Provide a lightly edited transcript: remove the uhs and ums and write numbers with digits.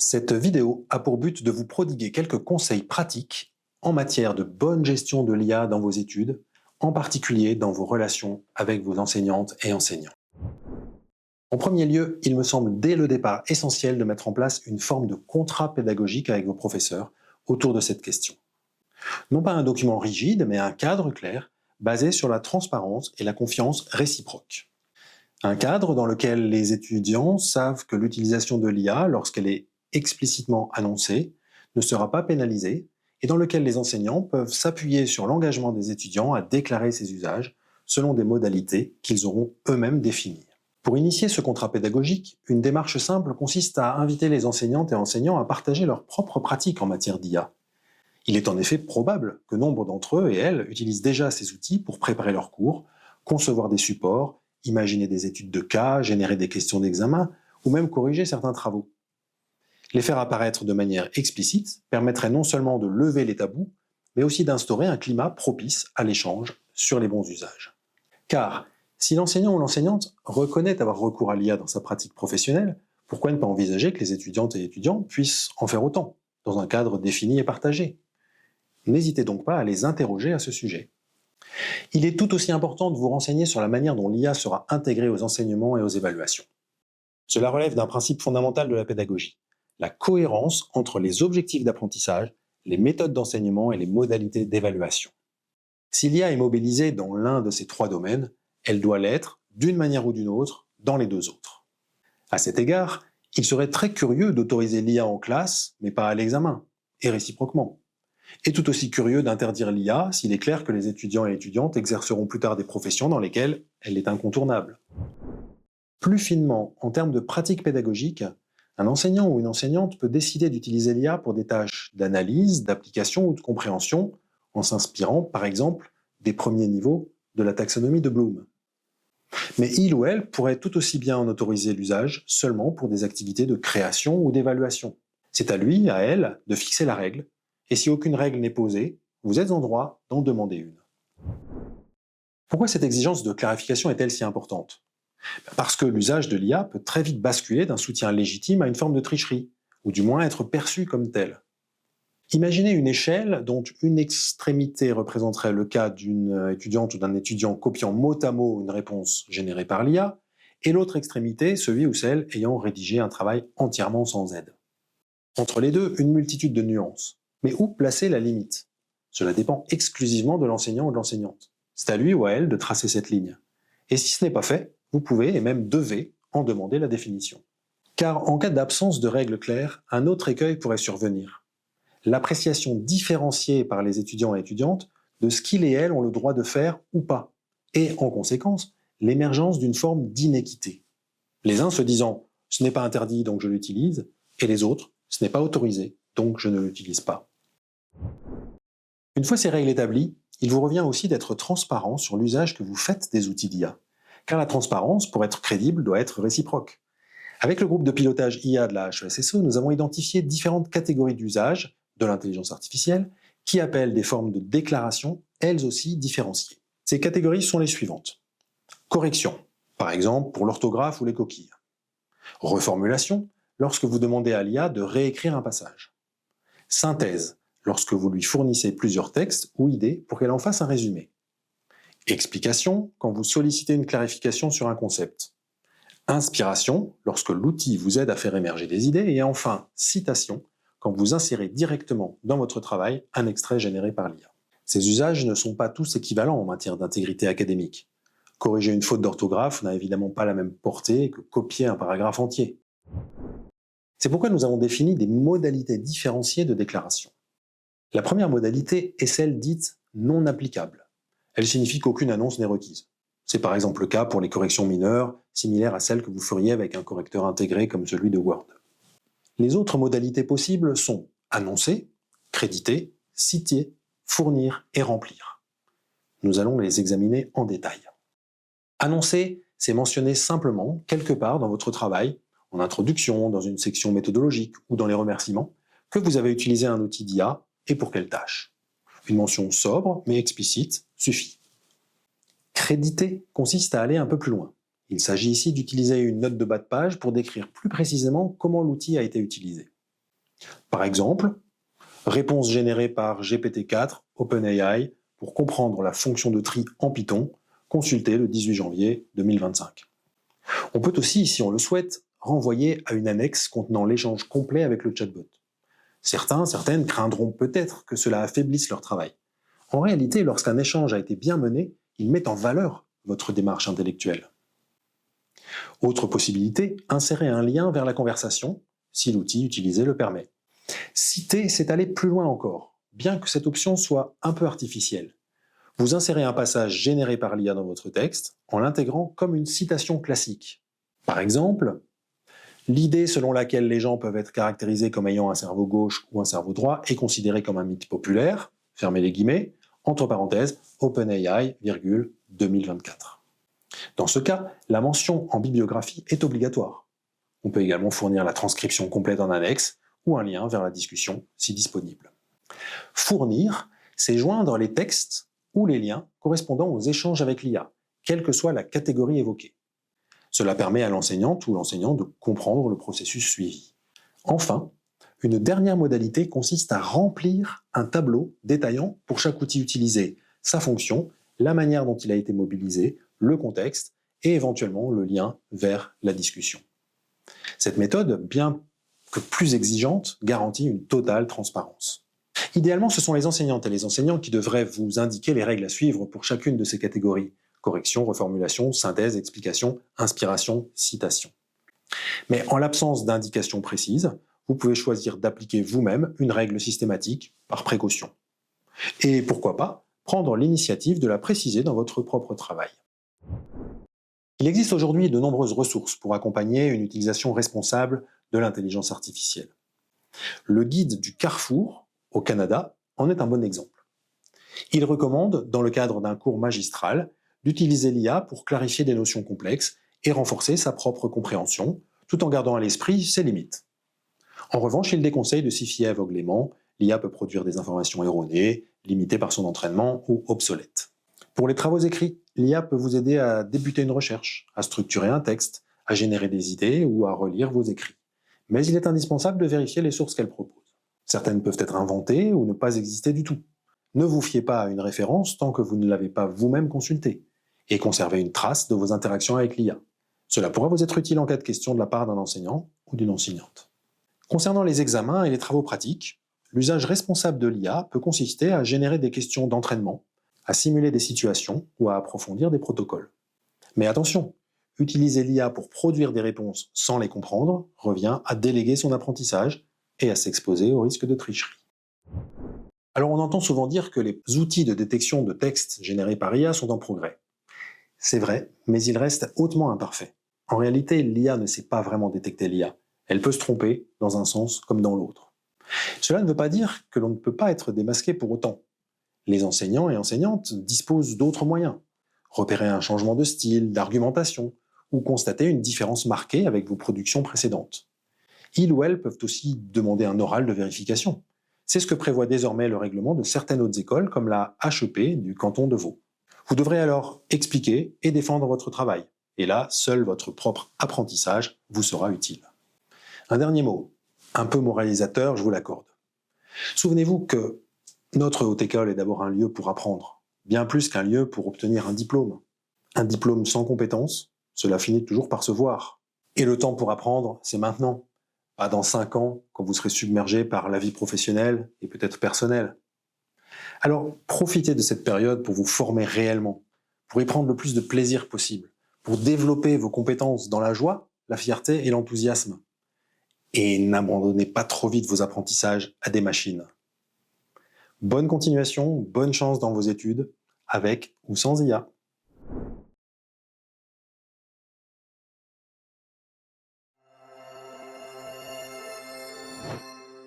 Cette vidéo a pour but de vous prodiguer quelques conseils pratiques en matière de bonne gestion de l'IA dans vos études, en particulier dans vos relations avec vos enseignantes et enseignants. En premier lieu, il me semble dès le départ essentiel de mettre en place une forme de contrat pédagogique avec vos professeurs autour de cette question. Non pas un document rigide, mais un cadre clair basé sur la transparence et la confiance réciproque. Un cadre dans lequel les étudiants savent que l'utilisation de l'IA, lorsqu'elle est explicitement annoncée, ne sera pas pénalisée et dans lequel les enseignants peuvent s'appuyer sur l'engagement des étudiants à déclarer ces usages selon des modalités qu'ils auront eux-mêmes définies. Pour initier ce contrat pédagogique, une démarche simple consiste à inviter les enseignantes et enseignants à partager leurs propres pratiques en matière d'IA. Il est en effet probable que nombre d'entre eux et elles utilisent déjà ces outils pour préparer leurs cours, concevoir des supports, imaginer des études de cas, générer des questions d'examen ou même corriger certains travaux. Les faire apparaître de manière explicite permettrait non seulement de lever les tabous, mais aussi d'instaurer un climat propice à l'échange sur les bons usages. Car si l'enseignant ou l'enseignante reconnaît avoir recours à l'IA dans sa pratique professionnelle, pourquoi ne pas envisager que les étudiantes et étudiants puissent en faire autant, dans un cadre défini et partagé ? N'hésitez donc pas à les interroger à ce sujet. Il est tout aussi important de vous renseigner sur la manière dont l'IA sera intégrée aux enseignements et aux évaluations. Cela relève d'un principe fondamental de la pédagogie, la cohérence entre les objectifs d'apprentissage, les méthodes d'enseignement et les modalités d'évaluation. Si l'IA est mobilisée dans l'un de ces trois domaines, elle doit l'être, d'une manière ou d'une autre, dans les deux autres. À cet égard, il serait très curieux d'autoriser l'IA en classe, mais pas à l'examen, et réciproquement. Et tout aussi curieux d'interdire l'IA s'il est clair que les étudiants et étudiantes exerceront plus tard des professions dans lesquelles elle est incontournable. Plus finement, en termes de pratique pédagogique, un enseignant ou une enseignante peut décider d'utiliser l'IA pour des tâches d'analyse, d'application ou de compréhension, en s'inspirant, par exemple, des premiers niveaux de la taxonomie de Bloom. Mais il ou elle pourrait tout aussi bien en autoriser l'usage seulement pour des activités de création ou d'évaluation. C'est à lui, à elle, de fixer la règle, et si aucune règle n'est posée, vous êtes en droit d'en demander une. Pourquoi cette exigence de clarification est-elle si importante ? Parce que l'usage de l'IA peut très vite basculer d'un soutien légitime à une forme de tricherie, ou du moins être perçu comme tel. Imaginez une échelle dont une extrémité représenterait le cas d'une étudiante ou d'un étudiant copiant mot à mot une réponse générée par l'IA, et l'autre extrémité, celui ou celle ayant rédigé un travail entièrement sans aide. Entre les deux, une multitude de nuances. Mais où placer la limite ? Cela dépend exclusivement de l'enseignant ou de l'enseignante. C'est à lui ou à elle de tracer cette ligne. Et si ce n'est pas fait, vous pouvez et même devez en demander la définition. Car en cas d'absence de règles claires, un autre écueil pourrait survenir. L'appréciation différenciée par les étudiants et étudiantes de ce qu'ils et elles ont le droit de faire ou pas. Et en conséquence, l'émergence d'une forme d'inéquité. Les uns se disant « ce n'est pas interdit donc je l'utilise » et les autres « ce n'est pas autorisé donc je ne l'utilise pas ». Une fois ces règles établies, il vous revient aussi d'être transparent sur l'usage que vous faites des outils d'IA. Car la transparence, pour être crédible, doit être réciproque. Avec le groupe de pilotage IA de la HESSO, nous avons identifié différentes catégories d'usage de l'intelligence artificielle qui appellent des formes de déclaration, elles aussi différenciées. Ces catégories sont les suivantes. Correction, par exemple pour l'orthographe ou les coquilles. Reformulation, lorsque vous demandez à l'IA de réécrire un passage. Synthèse, lorsque vous lui fournissez plusieurs textes ou idées pour qu'elle en fasse un résumé. Explication, quand vous sollicitez une clarification sur un concept. Inspiration, lorsque l'outil vous aide à faire émerger des idées. Et enfin, citation, quand vous insérez directement dans votre travail un extrait généré par l'IA. Ces usages ne sont pas tous équivalents en matière d'intégrité académique. Corriger une faute d'orthographe n'a évidemment pas la même portée que copier un paragraphe entier. C'est pourquoi nous avons défini des modalités différenciées de déclaration. La première modalité est celle dite non applicable. Elle signifie qu'aucune annonce n'est requise. C'est par exemple le cas pour les corrections mineures, similaires à celles que vous feriez avec un correcteur intégré comme celui de Word. Les autres modalités possibles sont annoncer, créditer, citer, fournir et remplir. Nous allons les examiner en détail. Annoncer, c'est mentionner simplement, quelque part dans votre travail, en introduction, dans une section méthodologique ou dans les remerciements, que vous avez utilisé un outil d'IA et pour quelle tâche. Une mention sobre mais explicite suffit. Créditer consiste à aller un peu plus loin. Il s'agit ici d'utiliser une note de bas de page pour décrire plus précisément comment l'outil a été utilisé. Par exemple, réponse générée par GPT-4 OpenAI pour comprendre la fonction de tri en Python, consultée le 18 janvier 2025. On peut aussi, si on le souhaite, renvoyer à une annexe contenant l'échange complet avec le chatbot. Certaines craindront peut-être que cela affaiblisse leur travail. En réalité, lorsqu'un échange a été bien mené, il met en valeur votre démarche intellectuelle. Autre possibilité, insérer un lien vers la conversation, si l'outil utilisé le permet. Citer, c'est aller plus loin encore, bien que cette option soit un peu artificielle. Vous insérez un passage généré par l'IA dans votre texte en l'intégrant comme une citation classique. Par exemple, l'idée selon laquelle les gens peuvent être caractérisés comme ayant un cerveau gauche ou un cerveau droit est considérée comme un mythe populaire, fermez les guillemets, entre parenthèses, OpenAI, 2024. Dans ce cas, la mention en bibliographie est obligatoire. On peut également fournir la transcription complète en annexe ou un lien vers la discussion si disponible. Fournir, c'est joindre les textes ou les liens correspondant aux échanges avec l'IA, quelle que soit la catégorie évoquée. Cela permet à l'enseignante ou l'enseignant de comprendre le processus suivi. Enfin, une dernière modalité consiste à remplir un tableau détaillant pour chaque outil utilisé, sa fonction, la manière dont il a été mobilisé, le contexte et éventuellement le lien vers la discussion. Cette méthode, bien que plus exigeante, garantit une totale transparence. Idéalement, ce sont les enseignantes et les enseignants qui devraient vous indiquer les règles à suivre pour chacune de ces catégories. Correction, reformulation, synthèse, explication, inspiration, citation. Mais en l'absence d'indications précises, vous pouvez choisir d'appliquer vous-même une règle systématique par précaution. Et pourquoi pas, prendre l'initiative de la préciser dans votre propre travail. Il existe aujourd'hui de nombreuses ressources pour accompagner une utilisation responsable de l'intelligence artificielle. Le guide du Carrefour, au Canada, en est un bon exemple. Il recommande, dans le cadre d'un cours magistral, d'utiliser l'IA pour clarifier des notions complexes et renforcer sa propre compréhension, tout en gardant à l'esprit ses limites. En revanche, il déconseille de s'y fier aveuglément, l'IA peut produire des informations erronées, limitées par son entraînement ou obsolètes. Pour les travaux écrits, l'IA peut vous aider à débuter une recherche, à structurer un texte, à générer des idées ou à relire vos écrits. Mais il est indispensable de vérifier les sources qu'elle propose. Certaines peuvent être inventées ou ne pas exister du tout. Ne vous fiez pas à une référence tant que vous ne l'avez pas vous-même consultée, et conservez une trace de vos interactions avec l'IA. Cela pourra vous être utile en cas de question de la part d'un enseignant ou d'une enseignante. Concernant les examens et les travaux pratiques, l'usage responsable de l'IA peut consister à générer des questions d'entraînement, à simuler des situations ou à approfondir des protocoles. Mais attention, utiliser l'IA pour produire des réponses sans les comprendre revient à déléguer son apprentissage et à s'exposer au risque de tricherie. Alors on entend souvent dire que les outils de détection de textes générés par IA sont en progrès. C'est vrai, mais ils restent hautement imparfaits. En réalité, l'IA ne sait pas vraiment détecter l'IA. Elle peut se tromper dans un sens comme dans l'autre. Cela ne veut pas dire que l'on ne peut pas être démasqué pour autant. Les enseignants et enseignantes disposent d'autres moyens. Repérer un changement de style, d'argumentation, ou constater une différence marquée avec vos productions précédentes. Ils ou elles peuvent aussi demander un oral de vérification. C'est ce que prévoit désormais le règlement de certaines hautes écoles comme la HEP du canton de Vaud. Vous devrez alors expliquer et défendre votre travail. Et là, seul votre propre apprentissage vous sera utile. Un dernier mot, un peu moralisateur, je vous l'accorde. Souvenez-vous que notre haute école est d'abord un lieu pour apprendre, bien plus qu'un lieu pour obtenir un diplôme. Un diplôme sans compétences, cela finit toujours par se voir. Et le temps pour apprendre, c'est maintenant, pas dans 5 ans, quand vous serez submergé par la vie professionnelle et peut-être personnelle. Alors, profitez de cette période pour vous former réellement, pour y prendre le plus de plaisir possible, pour développer vos compétences dans la joie, la fierté et l'enthousiasme. Et n'abandonnez pas trop vite vos apprentissages à des machines. Bonne continuation, bonne chance dans vos études, avec ou sans IA.